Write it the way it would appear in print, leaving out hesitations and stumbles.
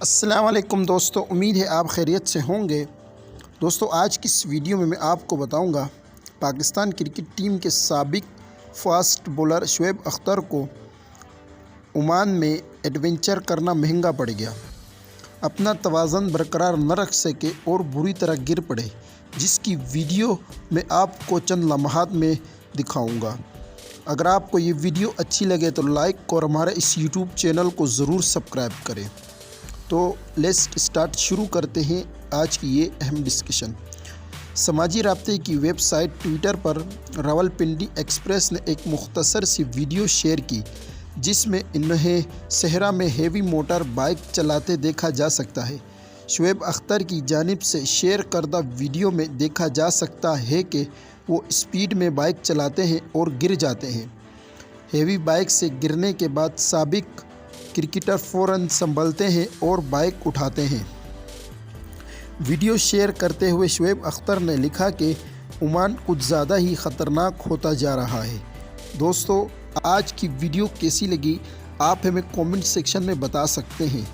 अस्सलाम वालेकुम दोस्तों, उम्मीद है आप खैरियत से होंगे। दोस्तों, आज की इस वीडियो में मैं आपको बताऊंगा पाकिस्तान क्रिकेट टीम के साबिक फास्ट बॉलर शुएब अख्तर को ओमान में एडवेंचर करना महंगा पड़ गया। अपना तवाज़ुन बरकरार न रख सके और बुरी तरह गिर पड़े, जिसकी वीडियो मैं आपको चंद लम्हात में दिखाऊंगा। अगर आपको ये वीडियो अच्छी लगे तो लाइक और हमारे इस यूट्यूब चैनल को ज़रूर सब्सक्राइब करें। तो लेट्स स्टार्ट, शुरू करते हैं आज की ये अहम डिस्कशन। समाजी राब्ते की वेबसाइट ट्विटर पर रावलपिंडी एक्सप्रेस ने एक मुख्तसर सी वीडियो शेयर की, जिसमें इन्हें सहरा में हेवी मोटर बाइक चलाते देखा जा सकता है। शुएब अख्तर की जानिब से शेयर करदा वीडियो में देखा जा सकता है कि वो स्पीड में बाइक चलाते हैं और गिर जाते हैं। हेवी बाइक से गिरने के बाद साबिक क्रिकेटर फ़ौरन संभलते हैं और बाइक उठाते हैं। वीडियो शेयर करते हुए शुएब अख्तर ने लिखा कि ओमान कुछ ज़्यादा ही ख़तरनाक होता जा रहा है। दोस्तों, आज की वीडियो कैसी लगी आप हमें कमेंट सेक्शन में बता सकते हैं।